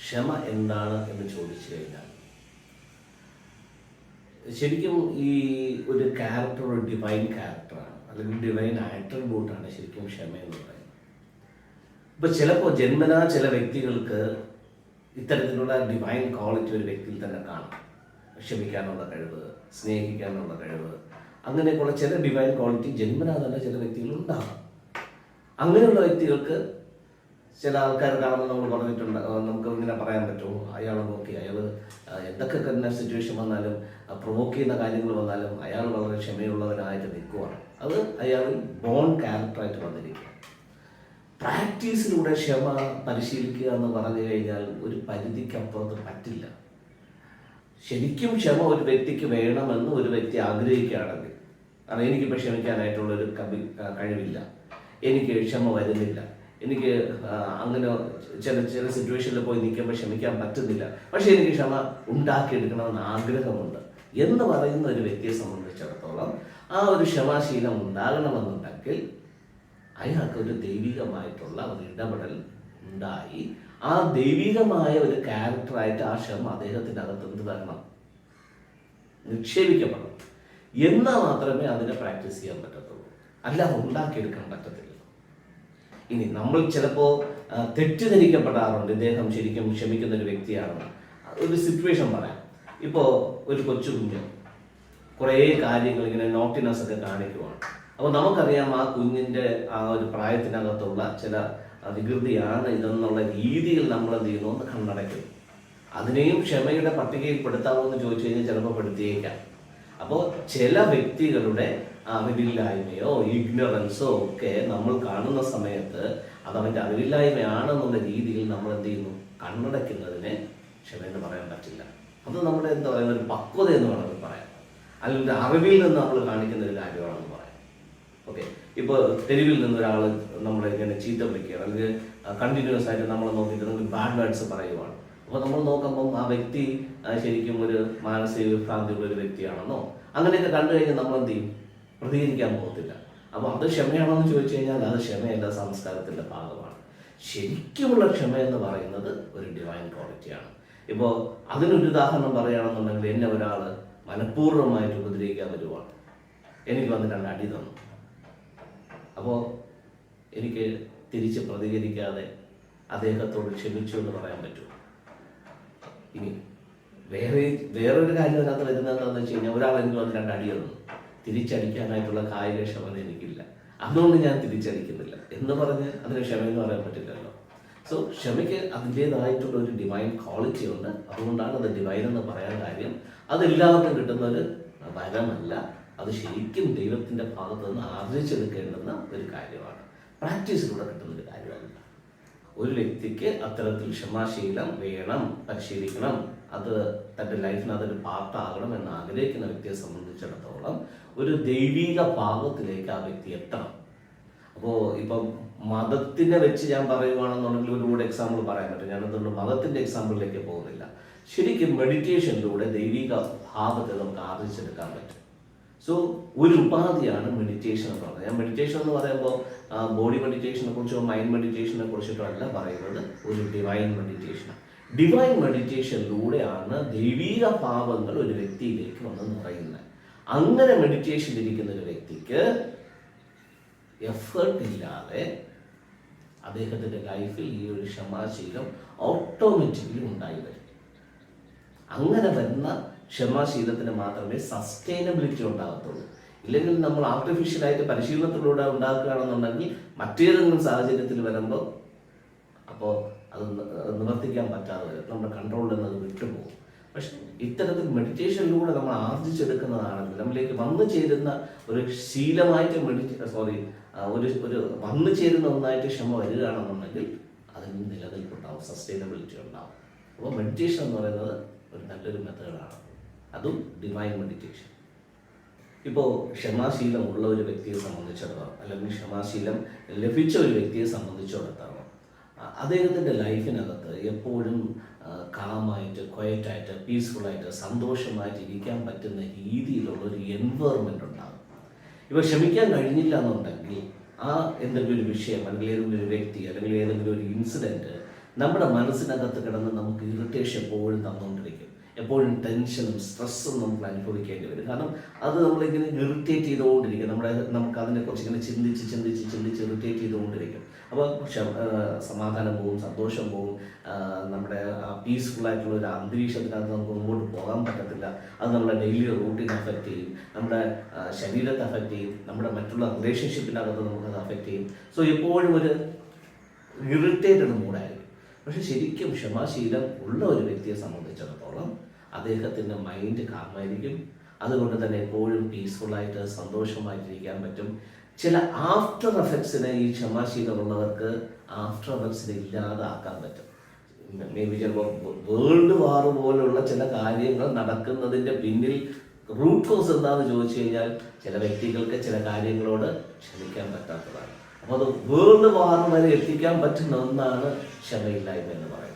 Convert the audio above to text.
ക്ഷമ എന്താണ് എന്ന് ചോദിച്ചു കഴിഞ്ഞാൽ ശരിക്കും ഈ ഒരു ക്യാരക്ടർ ഒരു ഡിവൈൻ ക്യാരക്ടറാണ്, അല്ലെങ്കിൽ ഡിവൈൻ ആട്രിബ്യൂട്ടാണ് ശരിക്കും ക്ഷമ എന്ന് പറയുന്നത്. ഇപ്പം ചിലപ്പോൾ ജന്മനാ ചില വ്യക്തികൾക്ക് ഇത്തരത്തിലുള്ള ഡിവൈൻ ക്വാളിറ്റി ഒരു വ്യക്തിയിൽ തന്നെ കാണാം. ക്ഷമിക്കാനുള്ള കഴിവ്, സ്നേഹിക്കാനുള്ള കഴിവ്, അങ്ങനെയൊക്കെയുള്ള ചില ഡിവൈൻ ക്വാളിറ്റി ജന്മനാ തന്നെ ചില വ്യക്തികളുണ്ടാകും. അങ്ങനെയുള്ള വ്യക്തികൾക്ക് ചില ആൾക്കാർ കാണുമ്പോൾ നമ്മൾ പറഞ്ഞിട്ടുണ്ട്, നമുക്ക് ഇങ്ങനെ പറയാൻ പറ്റുമോ, അയാൾ നോക്കി അയാൾ എന്തൊക്കെ തന്നെ സിറ്റുവേഷൻ വന്നാലും പ്രൊവോക്ക് ചെയ്യുന്ന കാര്യങ്ങൾ വന്നാലും അയാൾ വളരെ ക്ഷമയുള്ളവനായിട്ട് നിൽക്കുവാണ്. അത് അയാൾ ബോൺ ക്യാരക്ടറായിട്ട് വന്നിരിക്കുക. പ്രാക്ടീസിലൂടെ ക്ഷമ പരിശീലിക്കുക എന്ന് പറഞ്ഞു കഴിഞ്ഞാൽ ഒരു പരിധിക്കപ്പുറത്ത് പറ്റില്ല. ശരിക്കും ക്ഷമ ഒരു വ്യക്തിക്ക് വേണമെന്ന് ഒരു വ്യക്തി ആഗ്രഹിക്കുകയാണെങ്കിൽ, കാരണം എനിക്കിപ്പോൾ ക്ഷമിക്കാനായിട്ടുള്ളൊരു കഴിവില്ല, എനിക്ക് ക്ഷമ വരുന്നില്ല, എനിക്ക് അങ്ങനെ ചില സിറ്റുവേഷനിൽ പോയി നിൽക്കുമ്പോൾ ക്ഷമിക്കാൻ പറ്റുന്നില്ല, പക്ഷേ എനിക്ക് ക്ഷമ ഉണ്ടാക്കിയെടുക്കണമെന്ന് ആഗ്രഹമുണ്ട് എന്ന് പറയുന്ന ഒരു വ്യക്തിയെ സംബന്ധിച്ചിടത്തോളം ആ ഒരു ക്ഷമാശീലം ഉണ്ടാകണമെന്നുണ്ടെങ്കിൽ അയാൾക്ക് ഒരു ദൈവികമായിട്ടുള്ള ഒരു ഇടപെടൽ ഉണ്ടായി ആ ദൈവികമായ ഒരു ക്യാരക്ടറായിട്ട് ആ ക്ഷമ അദ്ദേഹത്തിൻ്റെ അകത്ത് എന്ത് വരണം, നിക്ഷേപിക്കപ്പെടണം. എന്നാൽ മാത്രമേ അതിനെ പ്രാക്ടീസ് ചെയ്യാൻ പറ്റത്തുള്ളൂ, അല്ലാതെ ഉണ്ടാക്കിയെടുക്കാൻ പറ്റത്തില്ല. ഇനി നമ്മൾ ചിലപ്പോൾ തെറ്റിദ്ധരിക്കപ്പെടാറുണ്ട്, ഇദ്ദേഹം ശരിക്കും ക്ഷമിക്കുന്ന ഒരു വ്യക്തിയാണ്. ഒരു സിറ്റുവേഷൻ പറയാം. ഇപ്പോൾ ഒരു കൊച്ചു കുഞ്ഞ് കുറേ കാര്യങ്ങൾ ഇങ്ങനെ നോട്ടിനെസ് ഒക്കെ കാണിക്കുവാണ്. അപ്പോൾ നമുക്കറിയാം ആ കുഞ്ഞിൻ്റെ ആ ഒരു പ്രായത്തിനകത്തുള്ള ചില വികൃതിയാണ് ഇതെന്നുള്ള രീതിയിൽ നമ്മൾ എന്ത് ചെയ്യുന്നു, ഒന്ന് കണ്ണടയ്ക്കും. അതിനെയും ക്ഷമയുടെ പട്ടികയിൽ പെടുത്താമോ എന്ന് ചോദിച്ചു കഴിഞ്ഞാൽ ചിലപ്പോൾ പെടുത്തിയേക്കാം. അപ്പോൾ ചില വ്യക്തികളുടെ അറിവില്ലായ്മയോ ഇഗ്നറൻസോ ഒക്കെ നമ്മൾ കാണുന്ന സമയത്ത് അത് അവൻ്റെ അറിവില്ലായ്മയാണെന്നുള്ള രീതിയിൽ നമ്മൾ എന്ത് ചെയ്യുന്നു, കണ്ണടയ്ക്കുന്നതിനെ ക്ഷമയെന്ന് പറയാൻ പറ്റില്ല. അത് നമ്മുടെ എന്താ പറയുക, ഒരു പക്വത എന്ന് വേണമെങ്കിൽ പറയാം, അല്ലെങ്കിൽ അറിവിൽ നിന്ന് നമ്മൾ കാണിക്കുന്ന ഒരു കാര്യമാണെന്ന് പറയാം. ഓക്കെ, ഇപ്പോൾ തെരുവിൽ നിന്ന് ഒരാൾ നമ്മളെ ഇങ്ങനെ ചീത്ത വിളിക്കുകയാണ്, അല്ലെങ്കിൽ കണ്ടിന്യൂസ് ആയിട്ട് നമ്മളെ നോക്കിയിട്ട് നമുക്ക് ബാഡ് വേർഡ്സ് പറയുവാണ്. അപ്പോൾ നമ്മൾ നോക്കുമ്പം ആ വ്യക്തി ശരിക്കും ഒരു മാനസിക വിഭ്രാന്തിയുള്ള ഒരു വ്യക്തിയാണെന്നോ അങ്ങനെയൊക്കെ കണ്ടു കഴിഞ്ഞാൽ നമ്മൾ എന്ത് ചെയ്യും, പ്രതികരിക്കാൻ പോകത്തില്ല. അപ്പോൾ അത് ക്ഷമയാണോ എന്ന് ചോദിച്ചു കഴിഞ്ഞാൽ അത് ക്ഷമയല്ല, സംസ്കാരത്തിൻ്റെ ഭാഗമാണ്. ശരിക്കുമുള്ള ക്ഷമ എന്ന് പറയുന്നത് ഒരു ഡിവൈൻ ക്വാളിറ്റിയാണ്. ഇപ്പോൾ അതിനൊരു ഉദാഹരണം പറയുകയാണെന്നുണ്ടെങ്കിൽ, എന്നെ ഒരാൾ മനഃപൂർവ്വമായിട്ട് ഉപദ്രവിക്കാൻ വരുവാണ്, എനിക്ക് വന്ന് 2 അടി തന്നു. അപ്പോൾ എനിക്ക് തിരിച്ച് പ്രതികരിക്കാതെ അദ്ദേഹത്തോട് ക്ഷമിച്ചു എന്ന് പറയാൻ പറ്റുമോ? ഇനി വേറൊരു കാര്യം അതിനകത്ത് വരുന്നത് എന്താണെന്ന് വെച്ച് കഴിഞ്ഞാൽ, ഒരാൾ എനിക്ക് വന്ന് 2 അടി തന്നു, തിരിച്ചടിക്കാനായിട്ടുള്ള കായിക ക്ഷമത എനിക്കില്ല, അതുകൊണ്ട് ഞാൻ തിരിച്ചടിക്കുന്നില്ല എന്ന് പറഞ്ഞ് അതിന് ക്ഷമയെന്ന് പറയാൻ പറ്റില്ലല്ലോ. സോ ക്ഷമയ്ക്ക് അതിൻ്റേതായിട്ടുള്ള ഒരു ഡിവൈൻ ക്വാളിറ്റി ഉണ്ട്. അതുകൊണ്ടാണ് അത് ഡിവൈൻ എന്ന് പറയാൻ കാര്യം. അതെല്ലാവർക്കും കിട്ടുന്ന ഒരു വരമല്ല, അത് ശരിക്കും ദൈവത്തിൻ്റെ ഭാഗത്ത് നിന്ന് ആർജിച്ചെടുക്കേണ്ടുന്ന ഒരു കാര്യമാണ്, പ്രാക്ടീസിലൂടെ കിട്ടുന്ന ഒരു കാര്യമല്ല. ഒരു വ്യക്തിക്ക് അത്തരത്തിൽ ക്ഷമാശീലം വേണം, പരിശീലിക്കണം, അത് തൻ്റെ ലൈഫിന് അതൊരു പാർട്ടാകണം എന്ന് ആഗ്രഹിക്കുന്ന വ്യക്തിയെ സംബന്ധിച്ചിടത്തോളം ഒരു ദൈവിക ഭാഗത്തിലേക്ക് ആ വ്യക്തി എത്തണം. അപ്പോൾ ഇപ്പം മതത്തിനെ വെച്ച് ഞാൻ പറയുകയാണെന്നുണ്ടെങ്കിൽ ഒരുപാട് എക്സാമ്പിൾ പറയാൻ പറ്റും. ഞാനതുകൊണ്ട് മതത്തിൻ്റെ എക്സാമ്പിളിലേക്ക് പോകുന്നില്ല. ശരിക്കും മെഡിറ്റേഷനിലൂടെ ദൈവിക ഭാവത്തെ നമുക്ക് ആർജിച്ചെടുക്കാൻ പറ്റും. സോ ഒരു ഉപാധിയാണ് മെഡിറ്റേഷൻ എന്ന് പറയുന്നത്. ഞാൻ മെഡിറ്റേഷൻ എന്ന് പറയുമ്പോൾ ബോഡി മെഡിറ്റേഷനെ കുറിച്ചോ മൈൻഡ് മെഡിറ്റേഷനെ കുറിച്ചിട്ടോ അല്ല പറയുന്നത്, ഒരു ഡിവൈൻ മെഡിറ്റേഷൻ. ഡിവൈൻ മെഡിറ്റേഷനിലൂടെയാണ് ദൈവിക ഭാവങ്ങൾ ഒരു വ്യക്തിയിലേക്ക് വന്ന് നിറയുന്നത്. അങ്ങനെ മെഡിറ്റേഷനിലിരിക്കുന്ന ഒരു വ്യക്തിക്ക് എഫേർട്ട് ഇല്ലാതെ അദ്ദേഹത്തിൻ്റെ ലൈഫിൽ ഈ ഒരു ക്ഷമാശീലം ഓട്ടോമാറ്റിക്കലി ഉണ്ടായി വരും. അങ്ങനെ വരുന്ന ക്ഷമാശീലത്തിന് മാത്രമേ സസ്റ്റൈനബിലിറ്റി ഉണ്ടാകത്തുള്ളൂ. ഇല്ലെങ്കിൽ നമ്മൾ ആർട്ടിഫിഷ്യലായിട്ട് പരിശീലനത്തിലൂടെ ഉണ്ടാക്കുകയാണെന്നുണ്ടെങ്കിൽ മറ്റേതെങ്കിലും സാഹചര്യത്തിൽ വരുമ്പോൾ അപ്പോൾ അത് നിവർത്തിക്കാൻ പറ്റാതെ വരും, നമ്മുടെ കൺട്രോളിൽ നിന്ന് അത് വിട്ടുപോകും. പക്ഷെ ഇത്തരത്തിൽ മെഡിറ്റേഷനിലൂടെ നമ്മൾ ആർജിച്ചെടുക്കുന്നതാണെങ്കിൽ, നമ്മളിലേക്ക് വന്നു ചേരുന്ന ഒരു ശീലമായിട്ട് ഒരു വന്നു ചേരുന്ന ഒന്നായിട്ട് ക്ഷമ വരികയാണെന്നുണ്ടെങ്കിൽ അതിന് നിലനിൽപ്പുണ്ടാവും, സസ്റ്റൈനബിലിറ്റി ഉണ്ടാവും. അപ്പോൾ മെഡിറ്റേഷൻ എന്ന് പറയുന്നത് ഒരു നല്ലൊരു മെത്തേഡാണ്, അതും ഡിവൈൻ മെഡിറ്റേഷൻ. ഇപ്പോൾ ക്ഷമാശീലം ഉള്ള ഒരു വ്യക്തിയെ സംബന്ധിച്ചിടത്തോളം, അല്ലെങ്കിൽ ക്ഷമാശീലം ലഭിച്ച ഒരു വ്യക്തിയെ സംബന്ധിച്ചിടത്തോളം, അദ്ദേഹത്തിൻ്റെ ലൈഫിനകത്ത് എപ്പോഴും കാമായിട്ട്, ക്വയറ്റായിട്ട്, പീസ്ഫുള്ളായിട്ട്, സന്തോഷമായിട്ട് ഇരിക്കാൻ പറ്റുന്ന രീതിയിലുള്ള ഒരു എൻവയറമെൻ്റ് ഉണ്ടാകും. ഇപ്പോൾ ക്ഷമിക്കാൻ കഴിഞ്ഞില്ല എന്നുണ്ടെങ്കിൽ ആ എന്തെങ്കിലും ഒരു വിഷയം, അല്ലെങ്കിൽ ഏതെങ്കിലും ഒരു വ്യക്തി, അല്ലെങ്കിൽ ഏതെങ്കിലും ഒരു ഇൻസിഡൻറ്റ് നമ്മുടെ മനസ്സിനകത്ത് കിടന്ന് നമുക്ക് ഇറിറ്റേഷൻ എപ്പോഴും തന്നുകൊണ്ടിരിക്കും. എപ്പോഴും ടെൻഷനും സ്ട്രെസ്സും നമുക്ക് അനുഭവിക്കേണ്ടി വരും. കാരണം അത് നമ്മളിങ്ങനെ ഇറിറ്റേറ്റ് ചെയ്തുകൊണ്ടിരിക്കും. നമുക്ക് അതിനെക്കുറിച്ച് ഇങ്ങനെ ചിന്തിച്ച് ഇറിറ്റേറ്റ് ചെയ്തുകൊണ്ടിരിക്കും. അപ്പോൾ സമാധാനം പോവും, സന്തോഷം പോവും, നമ്മുടെ പീസ്ഫുള്ളായിട്ടുള്ള ഒരു അന്തരീക്ഷത്തിനകത്ത് നമുക്ക് മുമ്പോട്ട് പോകാൻ പറ്റത്തില്ല. അത് നമ്മുടെ ഡെയിലി റൂട്ടീനെ അഫക്റ്റ് ചെയ്യും, നമ്മുടെ ശരീരത്തെ അഫക്റ്റ് ചെയ്യും, നമ്മുടെ മറ്റുള്ള റിലേഷൻഷിപ്പിനകത്ത് നമുക്കത് അഫക്റ്റ് ചെയ്യും. സോ എപ്പോഴും ഒരു ഇറിറ്റേറ്റഡ് മൂഡായിരിക്കും. പക്ഷെ ശരിക്കും ക്ഷമാശീലം ഉള്ള ഒരു വ്യക്തിയെ സംബന്ധിച്ചിടത്തോളം അദ്ദേഹത്തിൻ്റെ മൈൻഡ് കാമായിരിക്കും. അതുകൊണ്ട് തന്നെ എപ്പോഴും പീസ്ഫുള്ളായിട്ട് സന്തോഷമായിട്ടിരിക്കാൻ പറ്റും. ചില ആഫ്റ്റർ എഫക്ട്സിനെ ഈ ക്ഷമാശീലമുള്ളവർക്ക് ആഫ്റ്റർ എഫക്ട്സിനെ ഇല്ലാതാക്കാൻ പറ്റും. മേ ബി ചിലപ്പോൾ വേൾഡ് വാർ പോലുള്ള ചില കാര്യങ്ങൾ നടക്കുന്നതിൻ്റെ പിന്നിൽ റൂട്ട് കോസ് എന്താണെന്ന് ചോദിച്ചു കഴിഞ്ഞാൽ ചില വ്യക്തികൾക്ക് ചില കാര്യങ്ങളോട് ക്ഷമിക്കാൻ പറ്റാത്തതാണ്. അപ്പോൾ അത് വേൾഡ് വാർ വരെ എത്തിക്കാൻ പറ്റുന്ന ഒന്നാണ് ക്ഷമയില്ലായ്മ എന്ന് പറയുന്നത്.